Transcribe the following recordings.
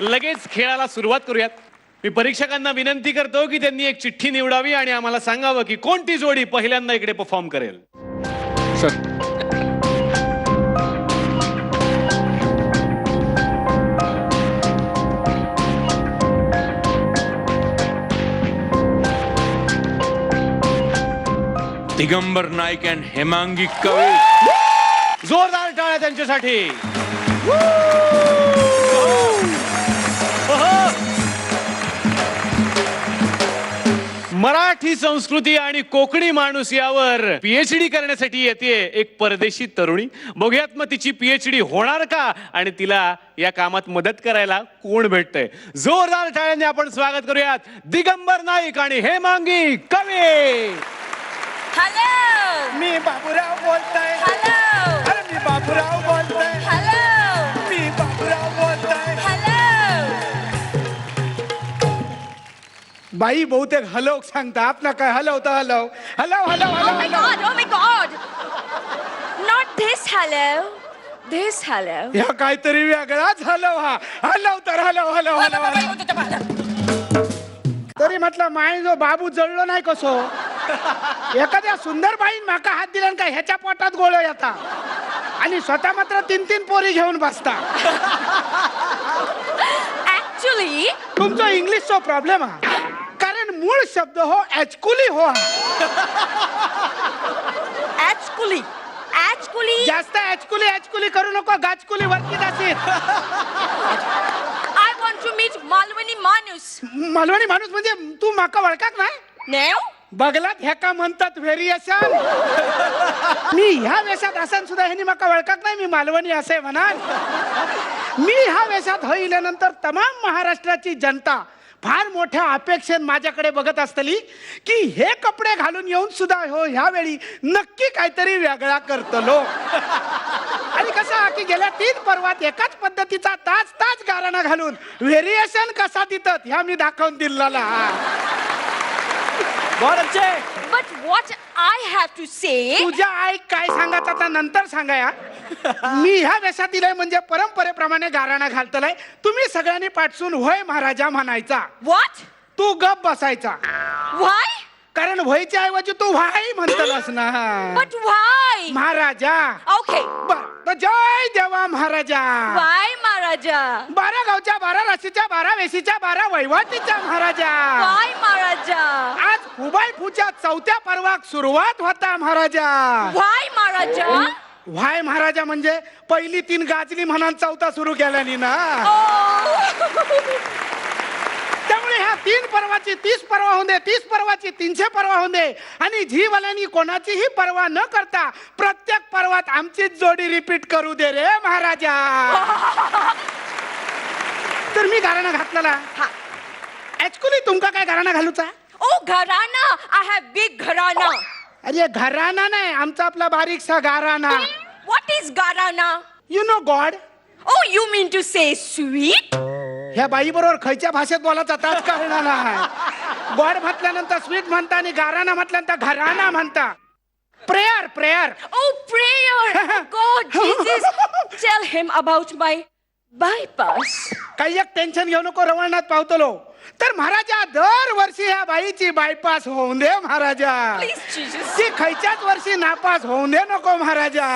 लगेच खेळाला सुरुवात करूयात. मी परीक्षकांना विनंती करतो की त्यांनी एक चिठ्ठी निवडावी आणि आम्हाला सांगावं की कोणती जोडी पहिल्यांदा इकडे परफॉर्म करेल. सर दिगंबर नाईक अँड हेमांगी कवी. जोरदार टाळ्या त्यांच्यासाठी. मराठी संस्कृती आणि कोकणी माणूस यावर पीएचडी करण्यासाठी येते एक परदेशी तरुणी. बघूयात मग तिची पीएचडी होणार का आणि तिला या कामात मदत करायला कोण भेटतंय. जोरदार टाळ्यांनी आपण स्वागत करूयात दिगंबर नाईक आणि हेमांगी कवी. हॅलो, मी बाबूराव बोलतोय. हॅलो, अरे मी बाबूराव बोलतोय. हॅलो, मी बाबूराव बोलतोय. हॅलो. बाई बहुतेक हलव सांगतात ना काय हलवतं हलव हलव हलव Oh my हलव God, oh my God. Not this hello, this hello. ह्या काहीतरी वेगळाच हलव हा हलव तर हलव हलव हलव हलव. तरी म्हटलं माय जो बाबू जळलो नाही कसो. एखाद्या सुंदर बाईन माका हात दिला काय ह्याच्या पोटात गोळ येता आणि स्वतः मात्र 3-3 पोरी घेऊन बसता. Actually, तुमचा इंग्लिशचा प्रॉब्लेम हा कारण मूळ शब्द हो ऍचकुली हो actually, जास्त ऍचकुली करू नको गाचकुली वरती जाशील. I want to meet Malwani Manus. Malvani माणूस म्हणजे तू माका वळखाक नाही. No? बगलात ह्याका म्हणतात व्हेरिएशन. मी ह्या वेशात असन सुद्धा ह्यानी माका वळखाक नाही. मी मालवणी असे म्हणाल. मी ह्या वेशात होईल्यानंतर तमाम महाराष्ट्राची जनता फार मोठ्या अपेक्षेने माझ्याकडे बघत असतली की हे कपडे घालून येऊन सुद्धा हो ह्यावेळी नक्की काहीतरी वेगळा करतलो. आणि कसा की गेल्या 3 पर्वात एकाच पद्धतीचा ताच गाराणा घालून व्हेरिएशन कसा देतात ह्या मी दाखवून दिलेला. But what I have to say. तुझ्या आई काय सांगायचं आता नंतर सांगाया. मी ह्या वेशात दिलंय म्हणजे परंपरेप्रमाणे गाराणा घालतलाय. तुम्ही सगळ्यांनी पाठसून होय महाराजा म्हणायचा. What? तू गप बसायचा. Why? कारण व्हायच्या ऐवजी तू व्हाय म्हणतलास ना. But why? महाराजा. Okay. बर तर जय देवा महाराजा. Why, Maharaja? 12 गावच्या 12 राशीच्या 12 वेशीच्या 12 वैवाटीच्या महाराजा. Why, Maharaja? आज हुबाई फूच्या 4थ्या पर्वाक सुरुवात होता महाराजा. Why, Maharaja? व्हाय महाराजा म्हणजे पहिली 3 गाजली म्हणून 4था सुरू केल्यानी ना. Oh. त्यामुळे ह्या 3 पर्वाची 30 पर्वा होऊन दे, 30 पर्वाची 300 पर्वा होऊन दे आणि झीवाल्यांनी कोणाचीही पर्वा न करता प्रत्येक पर्वात आमचीच जोडी रिपीट करू दे रे महाराजा. तर मी गाराणा घातलेला. ऍक्च्युली तुमका काय गाराणा घालूचा. Oh, Gharana. I have big Gharana. अरे घराणा नाही आमचा आपला बारीकसा गाराणा. What is Gharana? You know God. Oh, you mean to say sweet? ह्या बाई बरोबर खयच्या भाषेत बोलायचा ताच कळणार नाही. गॉड म्हटल्यानंतर स्वीट म्हणता आणि गाराणा म्हटल्यानंतर घराणा म्हणता. Prayer. Oh, prayer. Oh, God, Jesus. Tell him about my bypass. काही एक टेन्शन घेऊ नको रवळनाथ पावतलो. तर महाराजा दरवर्षी ह्या बाईची बायपास होऊन दे महाराजा. Please, Jesus. ती खयच्याच वर्षी नापास होऊन दे नको महाराजा.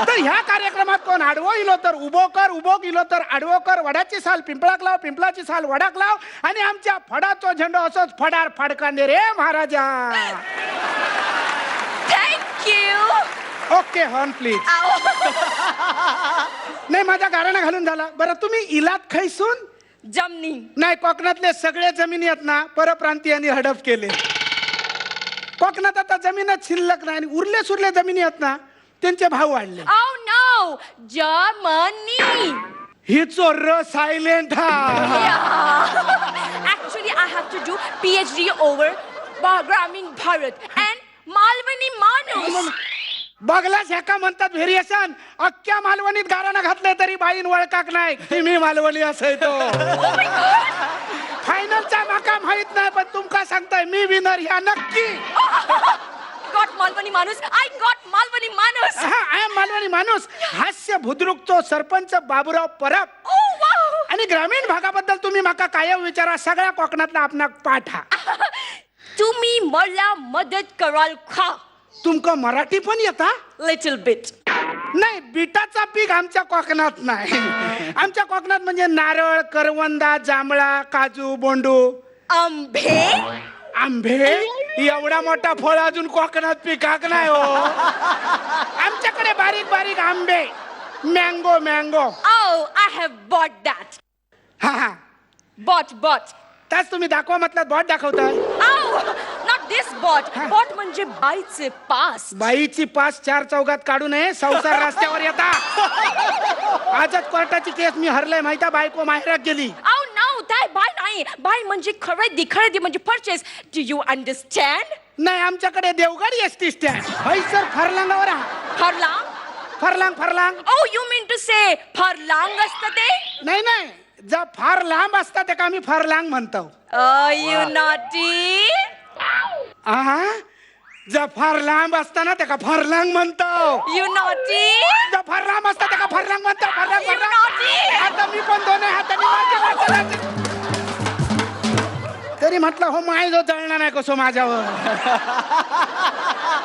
तर ह्या कार्यक्रमात कोण आडवो इलो तर उभो इलो तर आडवो कर. वडाची साल पिंपळाक लाव, पिंपळाची साल वडाक लाव आणि आमच्या फडाचो झेंडो असोच फडार फडकांदे रे महाराजा. Thank you. Okay horn please. नाही माझा गाराणा घालून झाला. बरं तुम्ही इलात खैसून Jamni. नाही कोकणातले सगळे जमिनी आहेत ना परप्रांतीयांनी हडप केले. कोकणात आता जमीनच शिल्लक नाही आणि उरले सुरले जमिनी आहेत ना त्यांचे भाव वाढले. Oh, no. Germany. हिचो र सायलेंट हा. Yeah. Actually, I have to do PhD over Gramin Bharat and Malwani Manus. बगला शेका म्हणतात व्हेरिएशन. अख्ख्या मालवणीत गाराणा घातले तरी बाईन वळकाक नाही तुम्ही मालवणी असे तो. फायनलचा माका माहित नाही पण तुमका सांगताय मी विनर ह्या नक्की. Got Malwani Manus. I got Malwani Manus. I am Malvani माणूस. हास्य बुद्रुकचो सरपंच बाबूराव परब. Oh, wow. आणि ग्रामीण भागाबद्दल तुम्ही माका कायम विचारा, सगळ्या कोकणातला आपणाक पाठ हा. तुम्ही मला मदत कराल का? तुमका मराठी पण येता? Little bit. नाही, बिटाचा पीक आमच्या कोकणात नाही. आमच्या कोकणात म्हणजे नारळ, करवंदा, जांभळा, काजू, बोंडू. आंबे. आंबे? एवढा मोठा फळ अजून कोकणात पिकाक नाही हो. आमच्याकडे बारीक बारीक आंबे, mango mango. Oh, I have bought that. हा हा, Bought. त्याच तुम्ही दाखवा म्हटलं, bought दाखवताय. Oh, not this bought. Bought म्हणजे बाईचे पास. बाईची पास चार चौघात काढू नये, संसार रस्त्यावर येता. आजच कोर्टाची केस मी हरलंय माहिती, बायको माहेरात गेली. Oh no, that बाय नाही. बाय म्हणजे खरेदी म्हणजे purchase. Do you understand? नाही, आमच्याकडे देवगड एसटी स्टँड. होय सर, फरलांगावर furlong? Furlong. Oh, you mean to say furlong असतं ते? नाही, जर फार लांब असता त्याला आम्ही फरलांग म्हणतो. Oh, you naughty. आहा, जर फार लांब असताना त्याला फरलांग म्हणतो. You naughty. जर फार लांब असता त्याला फरलांग म्हणतो. You naughty. आता मी पण दोन्ही हाताने वाजवते. तरी म्हटलं हो, माय जो जळणार नाही कसो माझ्यावर.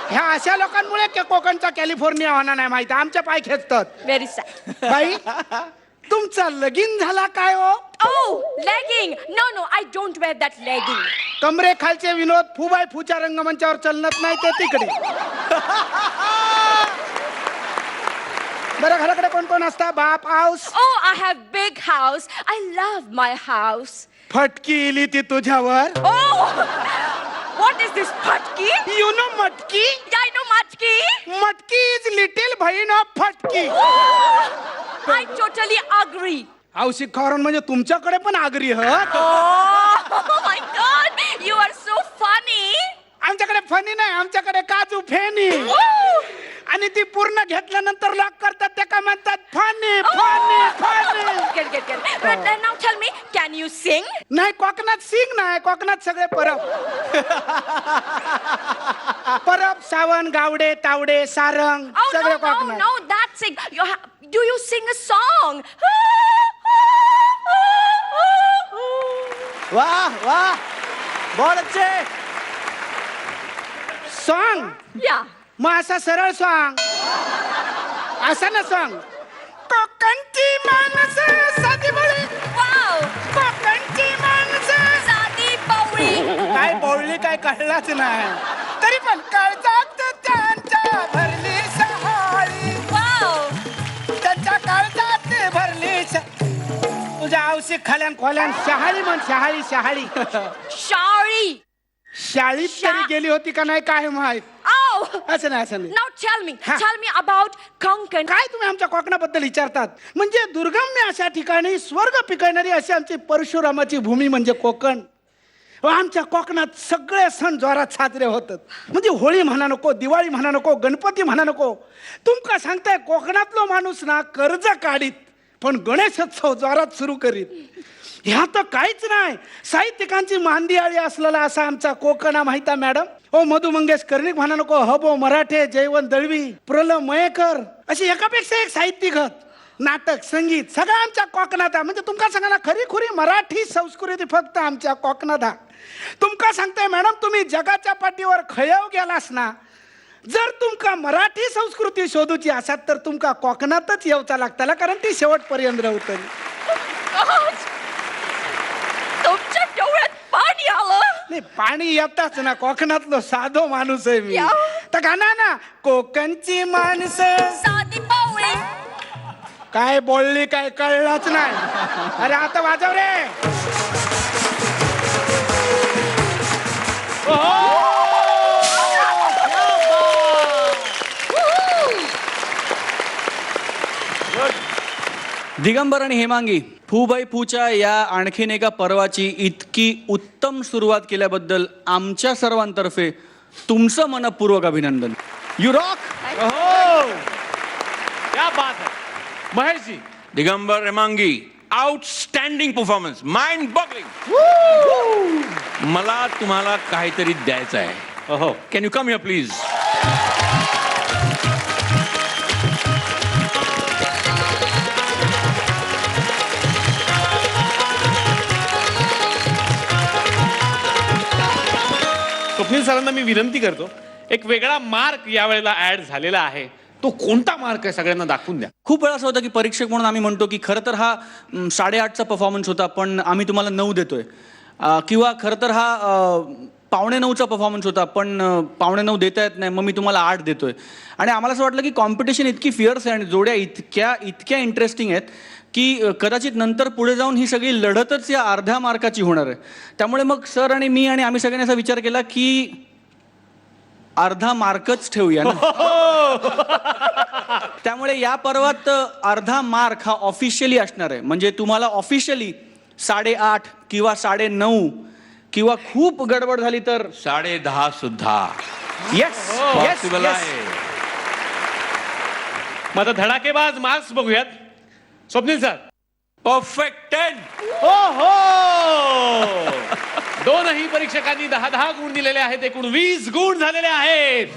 ह्या अशा लोकांमुळे कोकणचा कॅलिफोर्निया होणार नाही माहिती, आमच्या पाय खेचतात. Very sad. बाई, तुमचा लगीन झाला काय हो? Oh, legging. No, I don't wear that legging. कमरे खालचे विनोद फुबाय फुच्या रंगमंचावर चलत नाही ते तिकडे. बरं, घराकडे कोण कोण असता? बाप, house. Oh, I have big house. I love my house. फटकी इली ती तुझ्यावर. Oh, what is this patki? You know मटकी? I know matki. मटकी इज लिटिल बहीण ऑफ फटकी. I totally agree. हौशी खॉरन म्हणजे तुमच्याकडे पण आगरी ह. Oh my God, you are so funny. आमच्याकडे फनी नाही, आमच्याकडे काजू फेनी. आणि ती पूर्ण घेतल्यानंतर लॉक करतात, त्या का म्हणतात funny. Get. But now tell me, can you sing? नाही, कोकणात सिंग नाही, कोकणात सगळे परब. परब, सावन, गावडे, तावडे, सारंग, Oh सगळे कोकणात. no, that's sing. Do you sing a song? वाह बहुत अच्छे. Song Yeah. मग असा सरळ सॉंग, असा ना सॉंग. कोकणची माणसं साधी भोळी, Wow. कोकणची माणसं. साधी बावळी. काय बोलली काय कळलाच नाही, तरी पण काळजात त्यांच्या भरली सहाळी. Wow. त्यांच्या काळजात भरली तुझ्या आवशी खाल्यान खोल्यान शहाळी म्हण. शहाळी Shari. शाळीत तरी गेली होती का नाही काय माहित. Oh. असं नाही. Now tell me Ha. about Konkan. काय तुम्ही आमच्या कोकणाबद्दल विचारतात? म्हणजे दुर्गम्य अशा ठिकाणी स्वर्ग पिकवणारी अशी आमची परशुरामाची भूमी म्हणजे कोकण. व आमच्या कोकणात सगळे सण जोरात साजरे होतात. म्हणजे होळी म्हणा नको, दिवाळी म्हणा नको, गणपती म्हणा नको. तुमका सांगताय, कोकणातलो माणूस ना कर्ज काढीत पण गणेशोत्सव जोरात सुरू करीत. ह्या तर काहीच नाही. साहित्यिकांची मांदियाळी असलेला असा आमचा कोकणा माहिता मॅडम. ओ मधु मंगेश कर्णिक म्हणा नको, हबो मराठे, जयवंत दळवी, प्रल मयेकर, अशी एकापेक्षा एक साहित्यिक, नाटक, संगीत सगळं आमच्या कोकणात आहे. म्हणजे तुमका सांगा, खरी खुरी मराठी संस्कृती फक्त आमच्या कोकणात आहे. तुमका सांगताय मॅडम, तुम्ही जगाच्या पाठीवर खयव गेलास ना, जर तुमका मराठी संस्कृती शोधूची असात तर तुमका कोकणातच येऊचा लागताला, कारण ती शेवटपर्यंत राहतली. तुमच्या डोळ्यात पाणी आलं. नाही, पाणी येताच ना, कोकणातलो साधो माणूस आहे मी. या. तर गाणं ना, कोकणची माणसं साधी बावळी. काय बोलली काय कळलंच नाही. अरे आता वाजव रे. दिगंबर आणि हेमांगी, फूबाई फूच्या या आणखीन एका पर्वाची इतकी उत्तम सुरुवात केल्याबद्दल आमच्या सर्वांतर्फे तुमचं मनपूर्वक अभिनंदन. You rock. क्या बात है Mahesh ji. Digambar Hemangi, outstanding performance, mind boggling. मला तुम्हाला काहीतरी द्यायचं आहे. ओहो. Can you come here please? Swapnil सरांना मी विनंती करतो, एक वेगळा मार्क यावेळेला ऍड झालेला आहे. तो कोणता मार्क आहे सगळ्यांना दाखवून द्या. खूप वेळा असं होतं की परीक्षक म्हणून आम्ही म्हणतो की खरं तर हा 8:30चा परफॉर्मन्स होता पण आम्ही तुम्हाला 9 देतोय, किंवा खरं तर हा 8:45चा परफॉर्मन्स होता पण 8:45 देता येत नाही मग मी तुम्हाला 8 देतोय. आणि आम्हाला असं वाटलं की कॉम्पिटिशन इतकी फिअर्स आहे आणि जोड्या इतक्या इंटरेस्टिंग आहेत की कदाचित नंतर पुढे जाऊन ही सगळी लढतच या अर्ध्या मार्काची होणार आहे. त्यामुळे मग सर आणि मी आणि आम्ही सगळ्यांनी असा विचार केला की अर्धा मार्कच ठेवूया ना. त्यामुळे या पर्वात अर्धा मार्क हा ऑफिशियली असणार आहे. म्हणजे तुम्हाला ऑफिशियली 8.5 किंवा 9.5 किंवा खूप गडबड झाली तर 10.5 सुद्धा येस पॉसिबल आहे. मग आता धडाकेबाज मार्क्स बघूयात. स्वप्नील सर. परफेक्ट 10. दोनही परीक्षकांनी 10-10 गुण दिलेले आहेत, एकूण 20 गुण झालेले आहेत.